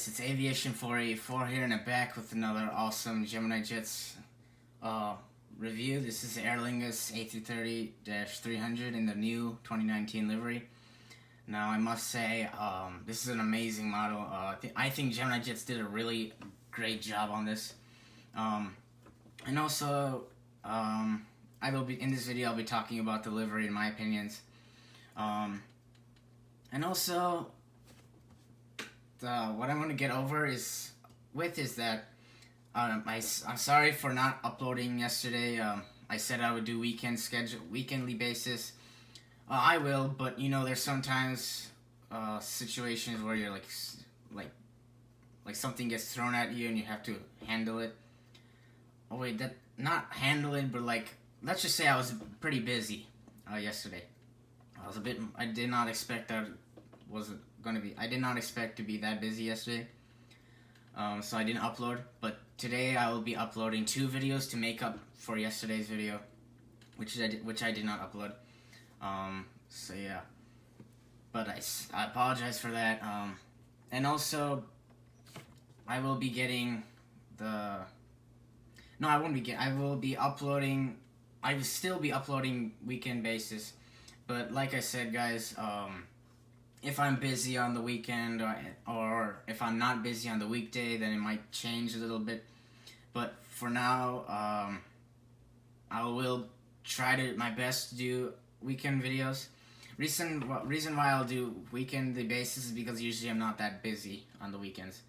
guys, it's Aviation 484 here and I'm back with another awesome Gemini Jets review. This is the Aer Lingus a330-300 in the new 2019 livery. Now I must say, this is an amazing model. I think Gemini Jets did a really great job on this. And also, I will be in this video. I'll be talking about the livery and my opinions. And also, what I want to get over is that I'm sorry for not uploading yesterday. I said I would do weekendly basis. I will, but you know, there's sometimes situations where you're like something gets thrown at you and you have to handle it. Oh wait, not handle it, but like, let's just say I was pretty busy yesterday. I did not expect I did not expect to be that busy yesterday. So I didn't upload, but today I will be uploading 2 videos to make up for yesterday's video, which I did not upload. So yeah, but I apologize for that. And also, I will be getting I will still be uploading weekend basis, but like I said, guys, if I'm busy on the weekend or if I'm not busy on the weekday, then it might change a little bit. But for now, I will try my best to do weekend videos. Reason why I'll do weekend basis is because usually I'm not that busy on the weekends,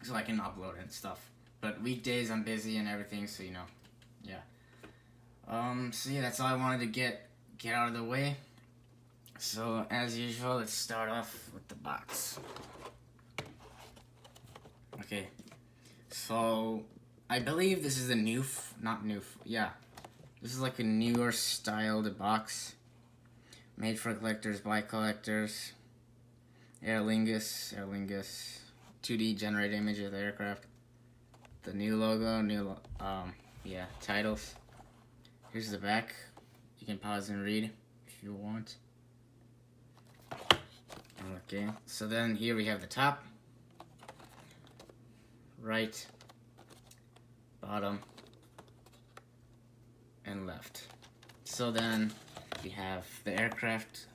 so I can upload and stuff. But weekdays I'm busy and everything, so you know, yeah. So yeah, that's all I wanted to get out of the way. So, as usual, let's start off with the box. Okay, so I believe this is a this is like a newer styled box, made for collectors by collectors. Aer Lingus, 2D generated image of the aircraft. The new logo, titles. Here's the back. You can pause and read if you want. Okay, so then here we have the top, right, bottom, and left. So then we have the aircraft,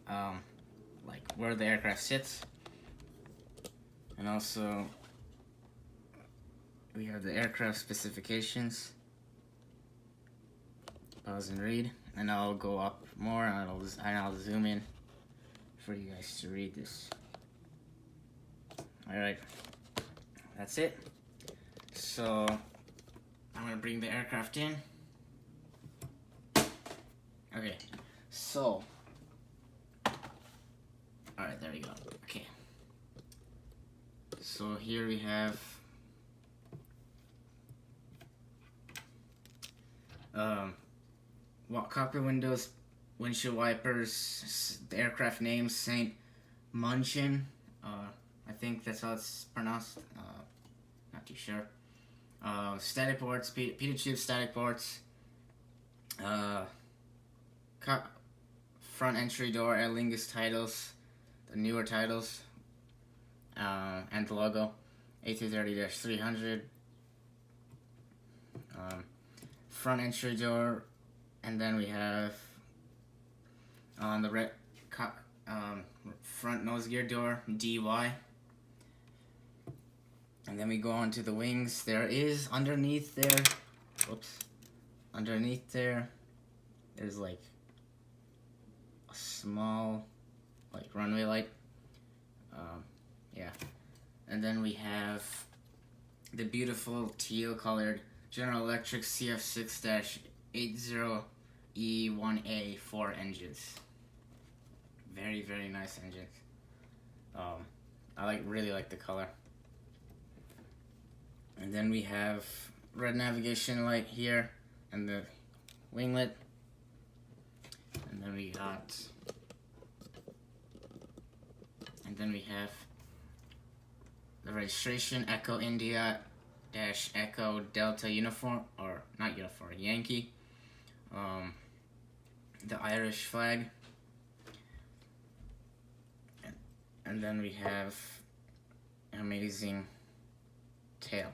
like where the aircraft sits, and also we have the aircraft specifications. Pause and read, and I'll go up more, and I'll zoom in for you guys to read this. Alright, that's it. So I'm gonna bring the aircraft in. Okay, so alright, there we go. Okay, so here we have cockpit windows, windshield wipers, the aircraft name, St. Munchin. I think that's how it's pronounced. Not too sure. Static ports, Peter tube static ports. Front entry door, Aer Lingus titles, the newer titles, and the logo, A330-300. Front entry door, and then we have on the front nose gear door, DY. And then we go on to the wings. There is underneath there, there's like a small runway light. Yeah. And then we have the beautiful teal colored General Electric CF6-80E1A4 engines. Very, very nice engines. I really like the color. And then we have red navigation light here and the winglet. And then we have the registration, Echo India - Echo Delta Uniform, or not uniform, Yankee. The Irish flag. And then we have amazing tail.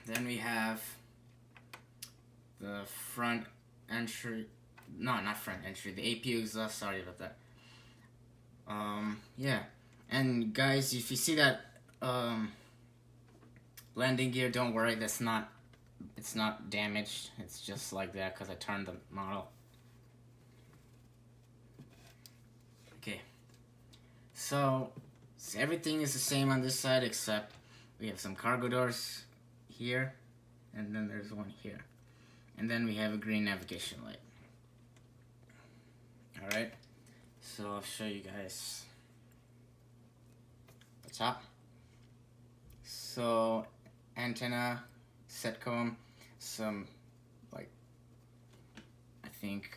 Then we have the front entry, no, not front entry, the APU exhaust, sorry about that. Yeah, and guys, if you see that landing gear, don't worry, it's not damaged, it's just like that because I turned the model. Okay, so everything is the same on this side except we have some cargo doors here, and then there's one here, and then we have a green navigation light. Alright, so I'll show you guys the top. So antenna, set cone, some like I think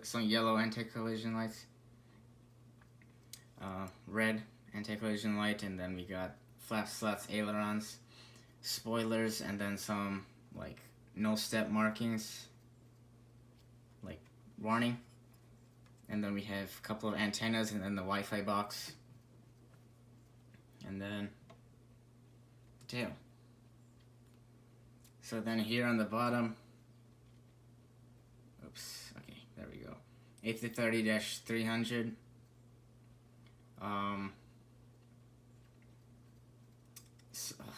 some yellow anti-collision lights, red anti-collision light, and then we got flap slots, ailerons, spoilers, and then some like no step markings, like warning, and then we have a couple of antennas, and then the Wi-Fi box, and then the tail. So then here on the bottom, oops, okay, there we go, A330-300.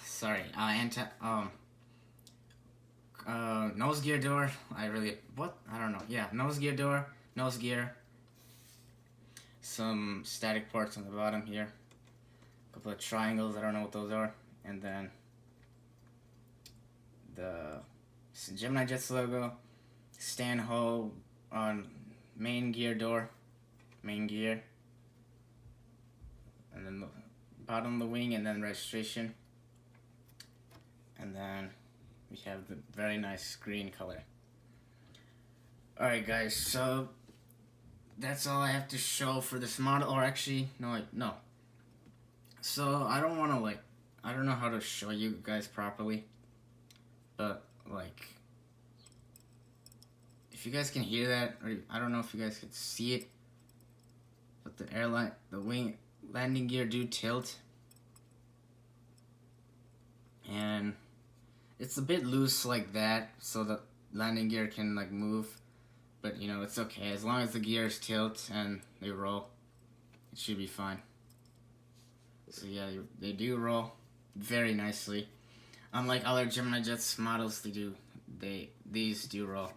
Sorry, nose gear door. I don't know. Yeah, nose gear door, nose gear. Some static ports on the bottom here. A couple of triangles. I don't know what those are. And then the Gemini Jets logo, stand hole on main gear door, main gear, and then the bottom of the wing, and then registration, and then we have the very nice green color. Alright guys, so that's all I have to show for this model, or actually, no. So I don't know how to show you guys properly, but like, if you guys can hear that, or I don't know if you guys can see it, but the wing landing gear do tilt, and it's a bit loose like that, so the landing gear can like move, but you know, it's okay as long as the gears tilt and they roll, it should be fine. So yeah, they do roll very nicely, unlike other Gemini Jets models. These do roll.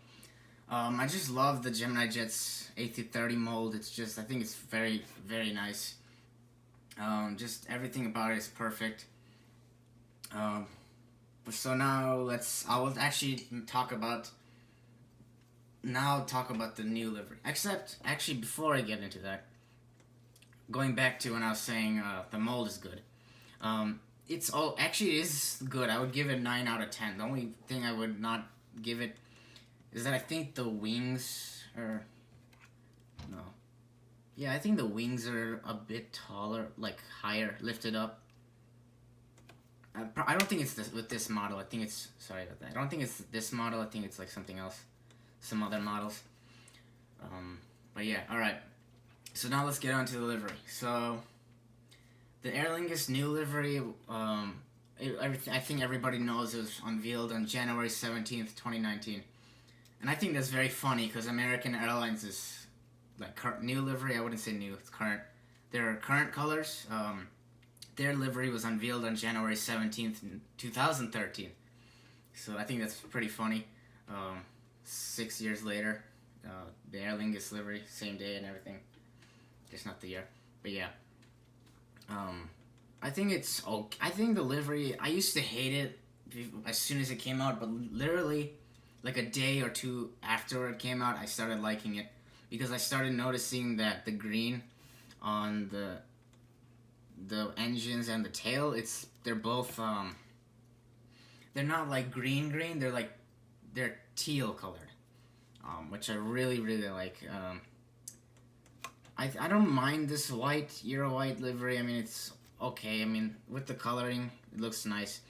I just love the Gemini Jets A330 mold. It's just, I think it's very, very nice. Just everything about it is perfect. So now I will actually talk about the new livery. Actually, before I get into that, going back to when I was saying the mold is good. It is good. I would give it 9 out of 10. The only thing I would not give it is that I think the wings are, no. Yeah, I think the wings are a bit taller, like higher, lifted up. I don't think it's with this model. I think it's, sorry about that. I don't think it's this model. I think it's like something else, some other models. But yeah, alright. So now let's get on to the livery. So, the Aer Lingus new livery, I think everybody knows it was unveiled on January 17th, 2019. And I think that's very funny because American Airlines is like new livery. I wouldn't say new, it's current. Their current colors, their livery was unveiled on January 17th, 2013. So I think that's pretty funny. 6 years later, the Aer Lingus livery, same day and everything. Just not the year, but yeah. I think it's okay. I think the livery, I used to hate it as soon as it came out, but literally like a day or two after it came out, I started liking it because I started noticing that the green on the engines and the tail, they're both they're not like green, they're teal colored, which I really like. I don't mind this Euro white livery. I mean, it's okay. I mean, with the coloring, it looks nice.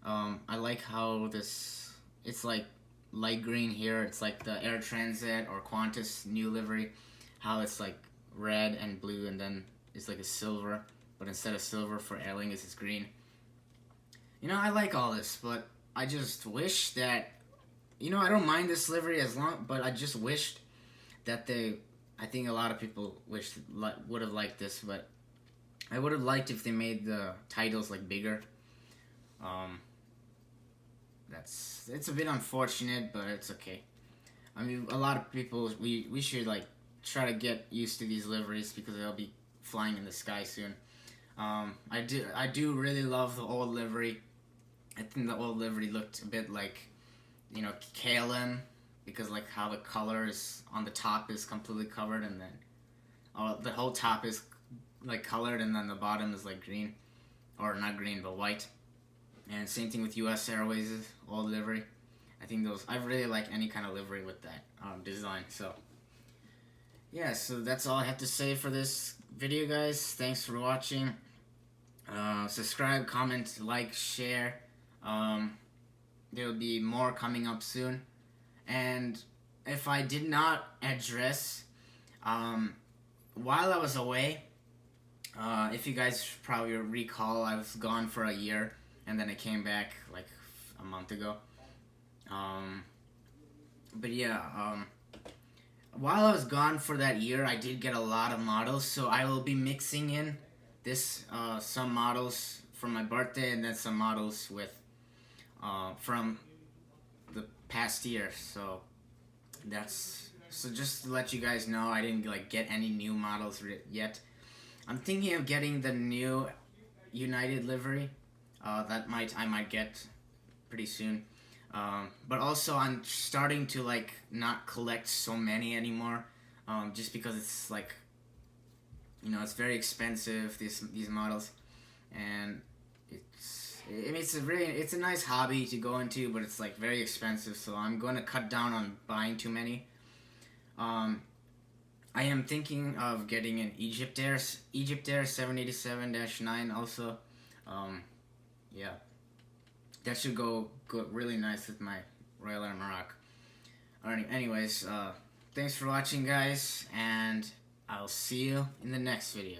I like how it's like light green here. It's like the Air Transat or Qantas new livery, how it's like red and blue, and then it's like a silver, but instead of silver for Aer Lingus it's green. You know, I like all this, but I just wish that, you know, I don't mind this livery as long, but I just wished that I think a lot of people would have liked this, but I would have liked if they made the titles like bigger. It's a bit unfortunate, but it's okay. I mean, a lot of people, we should like try to get used to these liveries because they'll be flying in the sky soon. I do really love the old livery. I think the old livery looked a bit like, you know, KLM, because like how the color is on the top is completely covered, and then the whole top is like colored, and then the bottom is like green, or not green but white. And same thing with US Airways' old livery. I think I really like any kind of livery with that design. So yeah, so that's all I have to say for this video, guys. Thanks for watching. Subscribe, comment, like, share. There will be more coming up soon. And if I did not address, while I was away, if you guys probably recall, I was gone for a year, and then I came back like a month ago. But yeah, while I was gone for that year, I did get a lot of models, so I will be mixing in this some models from my birthday, and then some models with from the past year. So just to let you guys know, I didn't like get any new models yet. I'm thinking of getting the new United livery. I might get pretty soon. But also I'm starting to like not collect so many anymore, just because it's like, you know, it's very expensive, these models, and it's a nice hobby to go into, but it's like very expensive, so I'm going to cut down on buying too many. I am thinking of getting an Egypt Air 787-9 also. Yeah, that should go really nice with my Royal Air Morocco. Alright, anyways, thanks for watching, guys, and I'll see you in the next video.